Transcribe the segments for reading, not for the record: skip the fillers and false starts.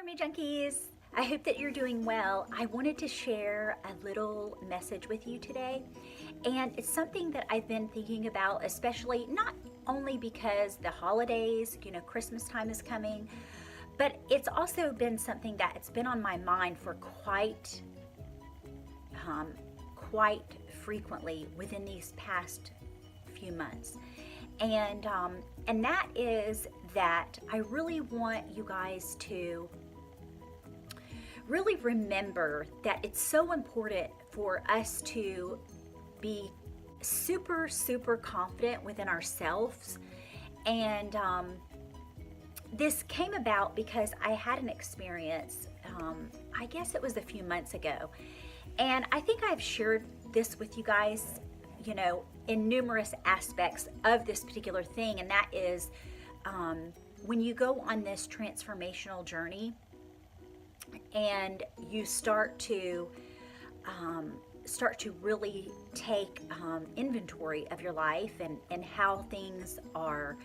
Mermaid Junkies! I hope that you're doing well. I wanted to share a little message with you today, and it's something that I've been thinking about, especially not only because the holidays, Christmas time is coming, but it's also been something that it's been on my mind for quite frequently within these past few months. And that is that I really want you guys to really remember that it's so important for us to be super, super confident within ourselves. And this came about because I had an experience, I guess it was a few months ago. And I think I've shared this with you guys, in numerous aspects of this particular thing. And that is when you go on this transformational journey and you start to really take inventory of your life and how things are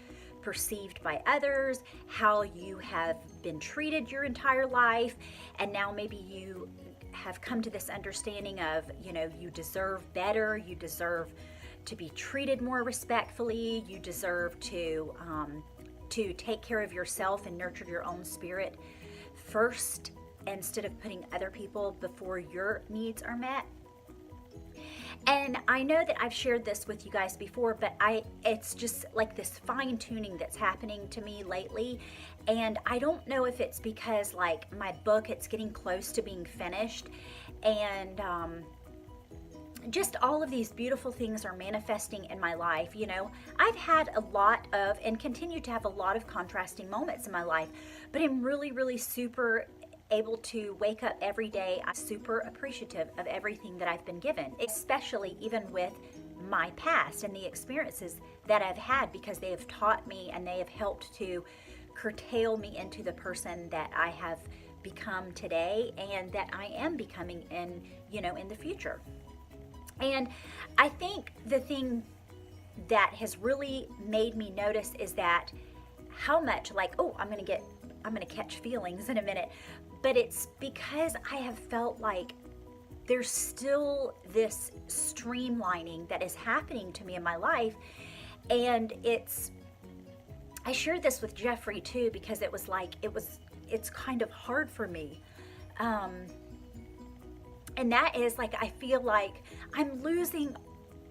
perceived by others, how you have been treated your entire life, and now maybe you have come to this understanding of, you deserve better, you deserve to be treated more respectfully, you deserve to take care of yourself and nurture your own spirit first instead of putting other people before your needs are met. And I know that I've shared this with you guys before, but it's just like this fine tuning that's happening to me lately. And I don't know if it's because like my book, it's getting close to being finished, and just all of these beautiful things are manifesting in my life. I've had a lot of, and continue to have a lot of contrasting moments in my life, but I'm really, really super able to wake up every day. I'm super appreciative of everything that I've been given, especially even with my past and the experiences that I've had, because they have taught me and they have helped to curtail me into the person that I have become today and that I am becoming in the future. And I think the thing that has really made me notice is that how much I'm gonna catch feelings in a minute, but it's because I have felt like there's still this streamlining that is happening to me in my life. And I shared this with Jeffrey too, because it's kind of hard for me. And that is I feel like I'm losing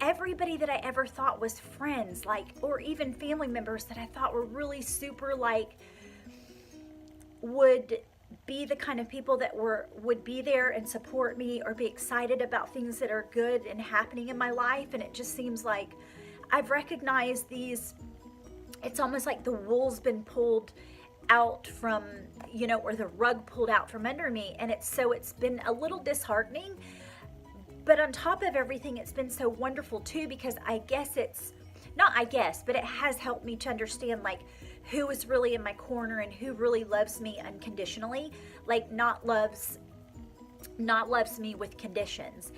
everybody that I ever thought was friends, or even family members that I thought were really super, would be the kind of people that would be there and support me or be excited about things that are good and happening in my life. And it just seems like I've recognized these, it's almost like the wool's been pulled out from, or the rug pulled out from under me. And it's been a little disheartening, but on top of everything, it's been so wonderful too, because but it has helped me to understand who is really in my corner and who really loves me unconditionally, not loves me with conditions.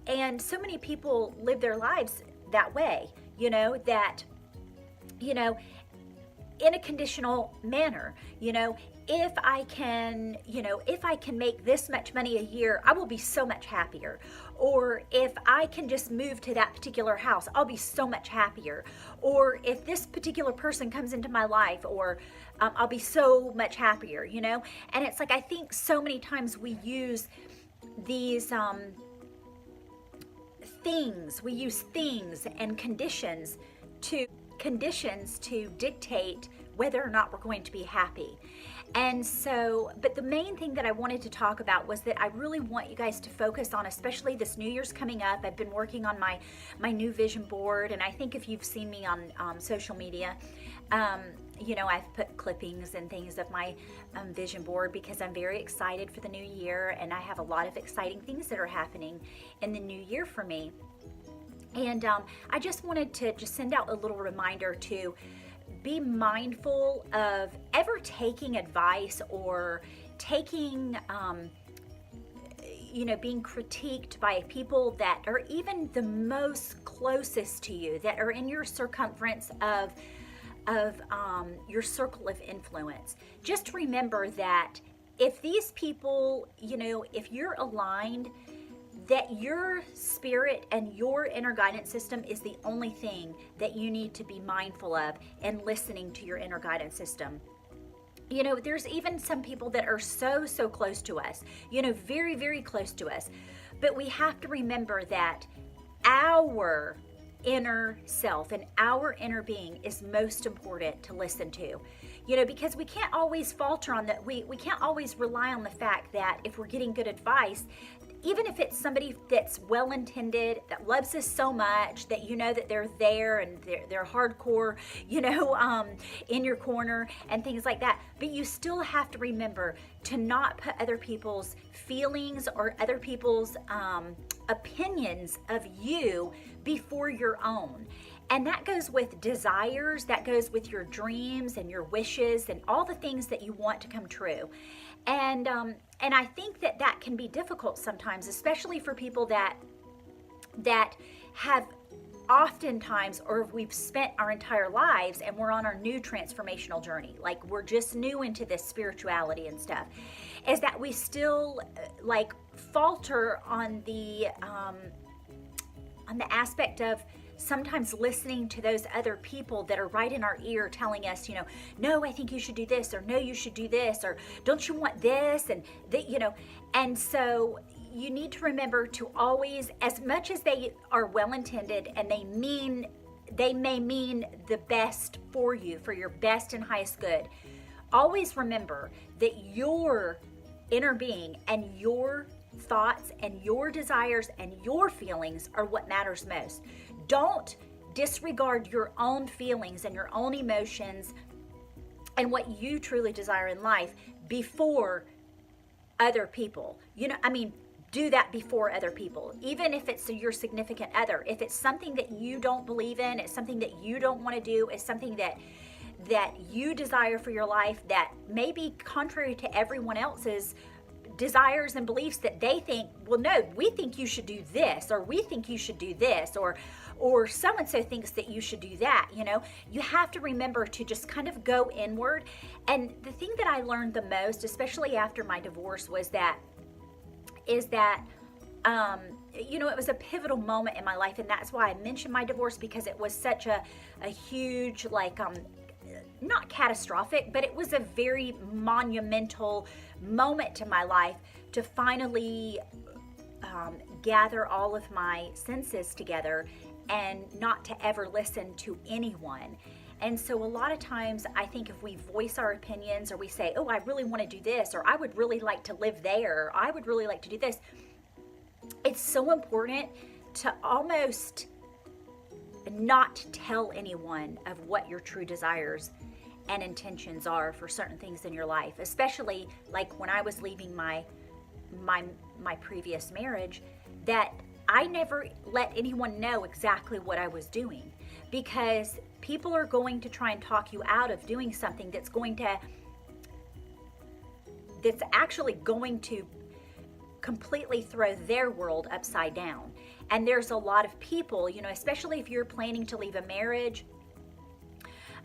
And so many people live their lives that way, in a conditional manner. If I can make this much money a year, I will be so much happier. Or if I can just move to that particular house, I'll be so much happier. Or if this particular person comes into my life, or I'll be so much happier, And it's I think so many times we use these things and conditions to dictate whether or not we're going to be happy. And so, but the main thing that I wanted to talk about was that I really want you guys to focus on, especially this New Year's coming up. I've been working on my new vision board, and I think if you've seen me on social media, I've put clippings and things of my vision board, because I'm very excited for the new year, and I have a lot of exciting things that are happening in the new year for me. And I just wanted to send out a little reminder to be mindful of ever taking advice or taking, being critiqued by people that are even the most closest to you, that are in your circumference of your circle of influence. Just remember that if these people, if you're aligned, that your spirit and your inner guidance system is the only thing that you need to be mindful of and listening to your inner guidance system. There's even some people that are so, so close to us, very, very close to us. But we have to remember that our inner self and our inner being is most important to listen to, because we can't always falter on that. We can't always rely on the fact that if we're getting good advice, even if it's somebody that's well-intended, that loves us so much, that that they're there and they're hardcore, in your corner and things like that. But you still have to remember to not put other people's feelings or other people's opinions of you before your own. And that goes with desires, that goes with your dreams and your wishes and all the things that you want to come true. And I think that can be difficult sometimes, especially for people that have oftentimes, or we've spent our entire lives and we're on our new transformational journey, like we're just new into this spirituality and stuff, is that we still like falter on the aspect of sometimes listening to those other people that are right in our ear telling us, no, I think you should do this, or no, you should do this, or don't you want this, and that, and so you need to remember to always, as much as they are well-intended and they may mean the best for you, for your best and highest good, always remember that your inner being and your thoughts and your desires and your feelings are what matters most. Don't disregard your own feelings and your own emotions and what you truly desire in life before other people. Do that before other people, even if it's your significant other. If it's something that you don't believe in, it's something that you don't want to do, it's something that you desire for your life that may be contrary to everyone else's desires and beliefs, that they think, well, no, we think you should do this, or we think you should do this, or so-and-so thinks that you should do that. You have to remember to just kind of go inward. And the thing that I learned the most, especially after my divorce, was that it was a pivotal moment in my life. And that's why I mentioned my divorce, because it was such a huge, not catastrophic, but it was a very monumental moment to my life to finally gather all of my senses together and not to ever listen to anyone. And so a lot of times I think if we voice our opinions, or we say, oh, I really want to do this, or I would really like to live there, or I would really like to do this, it's so important to almost not tell anyone of what your true desires and intentions are for certain things in your life, especially like when I was leaving my previous marriage, that I never let anyone know exactly what I was doing, because people are going to try and talk you out of doing something that's actually going to completely throw their world upside down. And there's a lot of people, especially if you're planning to leave a marriage,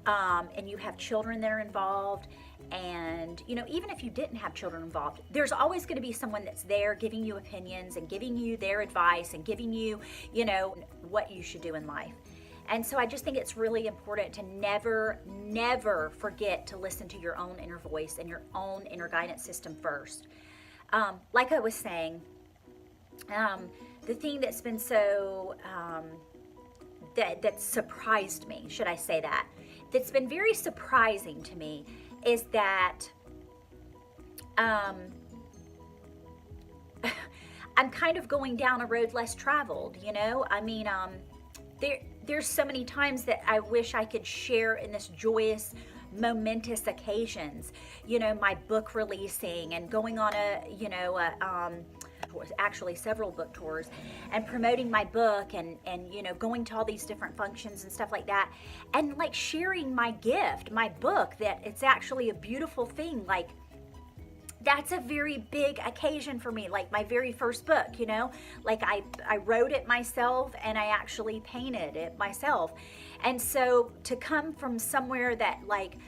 and you have children that are involved, and even if you didn't have children involved, there's always going to be someone that's there giving you opinions and giving you their advice and giving you what you should do in life. And so I just think it's really important to never forget to listen to your own inner voice and your own inner guidance system first. Like I was saying, the thing that's been so that surprised me, should I say that's been very surprising to me, is that I'm kind of going down a road less traveled, there's so many times that I wish I could share in this joyous, momentous occasions, my book releasing and going on actually several book tours and promoting my book and going to all these different functions and stuff like that, and like sharing my gift, my book, that it's actually a beautiful thing. Like, that's a very big occasion for me, like my very first book, like I wrote it myself and I actually painted it myself. And so to come from somewhere that like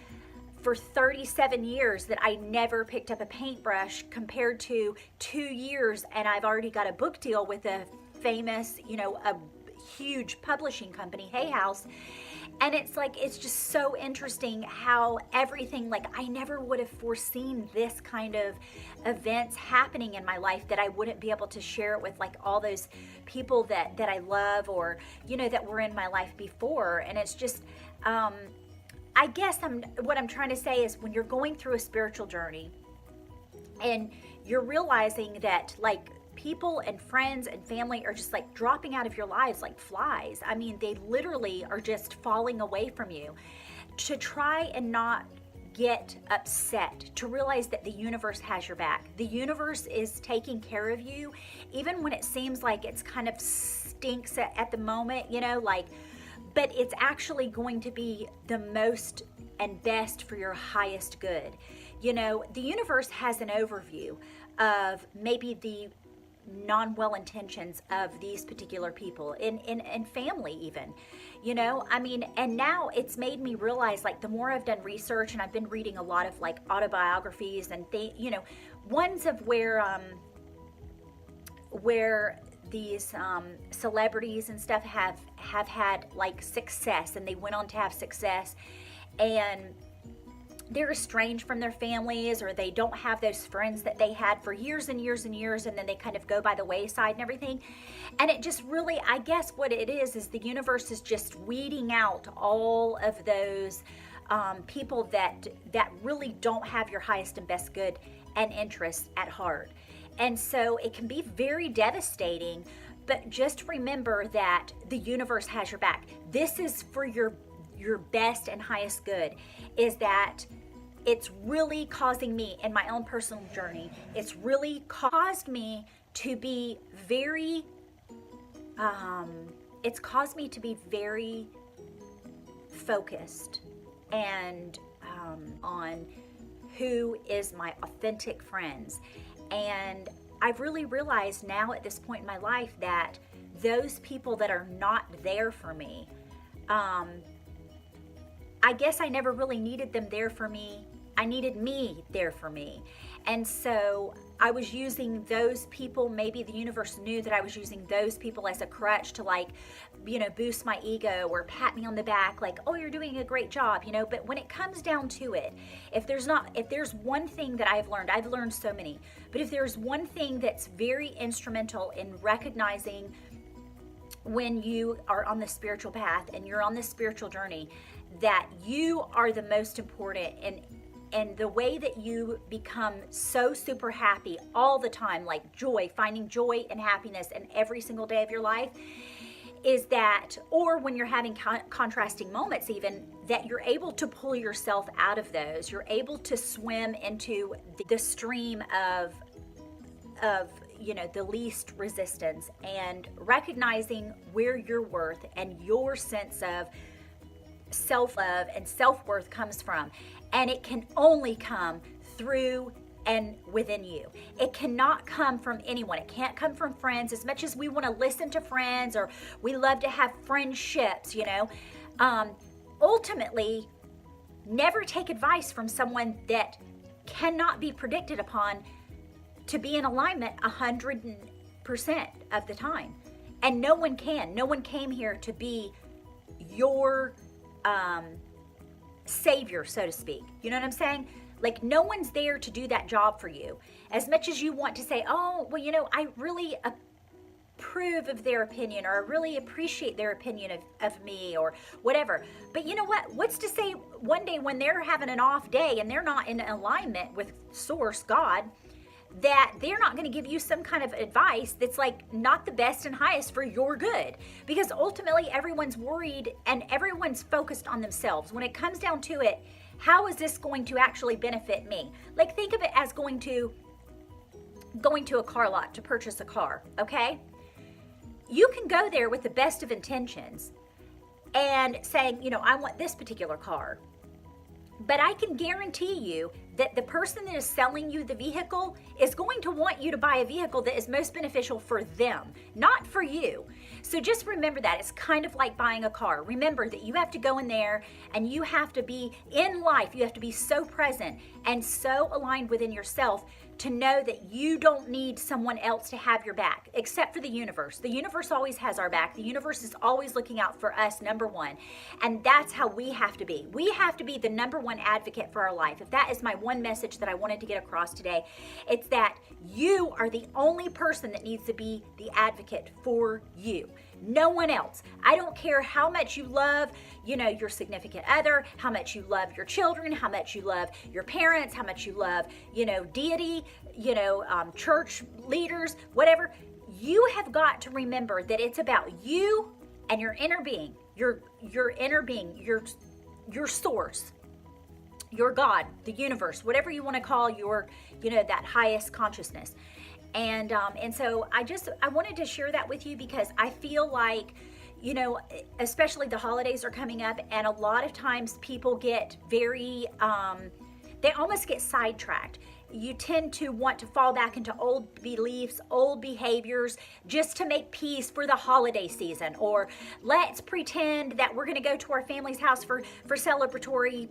for 37 years that I never picked up a paintbrush, compared to 2 years and I've already got a book deal with a famous, a huge publishing company, Hay House. And it's like, it's just so interesting how everything, like, I never would have foreseen this kind of events happening in my life, that I wouldn't be able to share it with, like, all those people that I love, or, that were in my life before. And it's just, I guess what I'm trying to say is, when you're going through a spiritual journey and you're realizing that, like, people and friends and family are just like dropping out of your lives like flies. I mean, they literally are just falling away from you. To try and not get upset, to realize that the universe has your back. The universe is taking care of you, even when it seems like it's kind of stinks at the moment, but it's actually going to be the most and best for your highest good. The universe has an overview of maybe the non-well intentions of these particular people in family even, and now it's made me realize, like, the more I've done research, and I've been reading a lot of like autobiographies and ones of where these celebrities and stuff have had like success, and they went on to have success, and they're estranged from their families, or they don't have those friends that they had for years and years and years, and then they kind of go by the wayside and everything. And it just really, I guess what it is the universe is just weeding out all of those people that really don't have your highest and best good and interests at heart. And so it can be very devastating, but just remember that the universe has your back. This is for your best and highest good. Is that it's really causing me, in my own personal journey, it's really caused me to be very focused and on who is my authentic friends. And I've really realized now at this point in my life that those people that are not there for me, I guess I never really needed them there for me. I needed me there for me. And so I was using those people, maybe the universe knew that I was using those people as a crutch to, like, boost my ego or pat me on the back, like, oh, you're doing a great job, but when it comes down to it, if there's one thing that I've learned so many, but if there's one thing that's very instrumental in recognizing when you are on the spiritual path and you're on the spiritual journey, that you are the most important, and the way that you become so super happy all the time, like finding joy and happiness in every single day of your life, is that, or when you're having contrasting moments even, that you're able to pull yourself out of those. You're able to swim into the stream of the least resistance, and recognizing where your worth and your sense of self-love and self-worth comes from. And it can only come through and within you. It cannot come from anyone. It can't come from friends. As much as we want to listen to friends, or we love to have friendships, ultimately, never take advice from someone that cannot be predicted upon to be in alignment 100% of the time. And no one came here to be your savior, so to speak. You know what I'm saying? Like, no one's there to do that job for you. As much as you want to say, oh, well, I really approve of their opinion, or I really appreciate their opinion of me, or whatever. But you know what? What's to say one day when they're having an off day and they're not in alignment with Source, God, that they're not going to give you some kind of advice that's like not the best and highest for your good? Because ultimately everyone's worried and everyone's focused on themselves. When it comes down to it, how is this going to actually benefit me? Like, think of it as going to a car lot to purchase a car, okay? You can go there with the best of intentions and saying, I want this particular car. But I can guarantee you that the person that is selling you the vehicle is going to want you to buy a vehicle that is most beneficial for them, not for you. So just remember that. It's kind of like buying a car. Remember that you have to go in there and you have to be in life. You have to be so present and so aligned within yourself to know that you don't need someone else to have your back, except for the universe. The universe always has our back. The universe is always looking out for us, number one. And that's how we have to be. We have to be the number one advocate for our life. If that is my one message that I wanted to get across today, it's that you are the only person that needs to be the advocate for you. No one else. I don't care how much you love, your significant other, how much you love your children, how much you love your parents, how much you love, deity, church leaders, whatever. You have got to remember that it's about you and your inner being, your inner being, your source, your God, the universe, whatever you want to call your, that highest consciousness. And so I wanted to share that with you because I feel like, especially the holidays are coming up, and a lot of times people get very, they almost get sidetracked. You tend to want to fall back into old beliefs, old behaviors, just to make peace for the holiday season. Or let's pretend that we're going to go to our family's house for celebratory,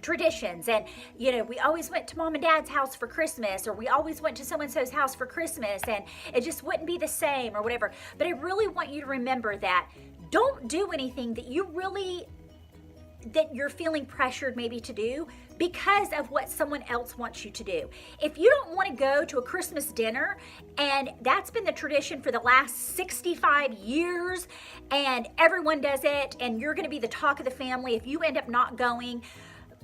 traditions. And, we always went to mom and dad's house for Christmas, or we always went to so-and-so's house for Christmas, and it just wouldn't be the same or whatever. But I really want you to remember that don't do anything that you're feeling pressured maybe to do because of what someone else wants you to do. If you don't want to go to a Christmas dinner, and that's been the tradition for the last 65 years, and everyone does it, and you're going to be the talk of the family if you end up not going.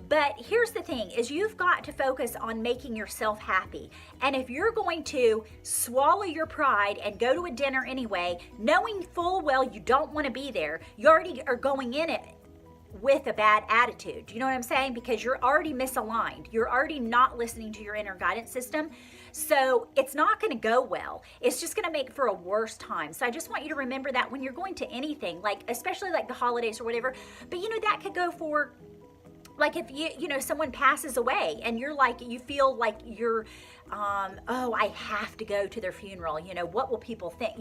But here's the thing, is you've got to focus on making yourself happy. And if you're going to swallow your pride and go to a dinner anyway, knowing full well you don't want to be there, you already are going in it with a bad attitude. You know what I'm saying? Because you're already misaligned. You're already not listening to your inner guidance system. So it's not going to go well. It's just going to make for a worse time. So I just want you to remember that when you're going to anything, like especially like the holidays or whatever. But that could go for, like if someone passes away and you feel like you're, I have to go to their funeral. What will people think?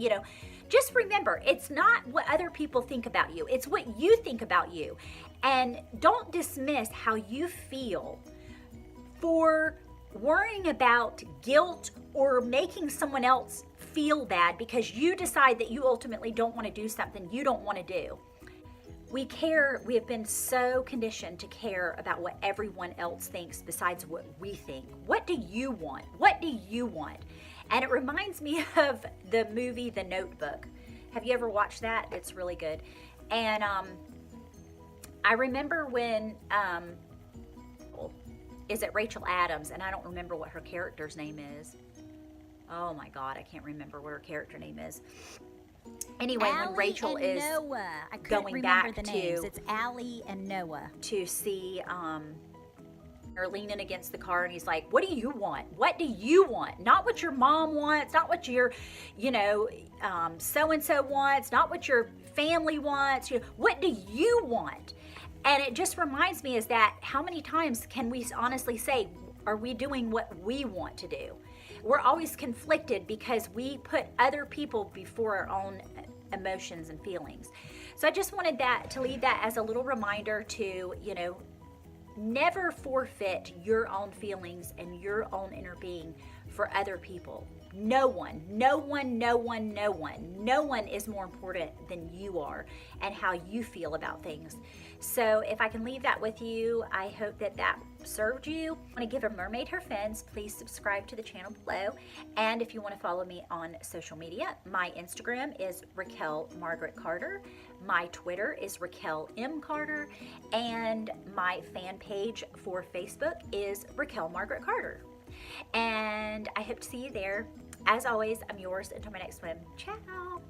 Just remember, it's not what other people think about you. It's what you think about you. And don't dismiss how you feel for worrying about guilt or making someone else feel bad because you decide that you ultimately don't want to do something you don't want to do. We have been so conditioned to care about what everyone else thinks besides what we think. What do you want? What do you want? And it reminds me of the movie The Notebook. Have you ever watched that? It's really good. And I remember when, is it Rachel Adams? And I don't remember what her character's name is. Oh my God, I can't remember what her character name is. Anyway, Allie when Rachel and is Noah. I going remember back the names. It's Allie and Noah. to see her leaning against the car, and he's like, what do you want? What do you want? Not what your mom wants, not what your so-and-so wants, not what your family wants. What do you want? And it just reminds me is that how many times can we honestly say, are we doing what we want to do? We're always conflicted because we put other people before our own emotions and feelings. So I just wanted to leave that as a little reminder to, never forfeit your own feelings and your own inner being for other people. No one is more important than you are and how you feel about things. So if I can leave that with you, I hope that served you. I want to give a mermaid her fins. Please subscribe to the channel below. And if you want to follow me on social media, my Instagram is Raquel Margaret Carter. My Twitter is Raquel M. Carter. And my fan page for Facebook is Raquel Margaret Carter. And I hope to see you there. As always, I'm yours until my next swim. Ciao.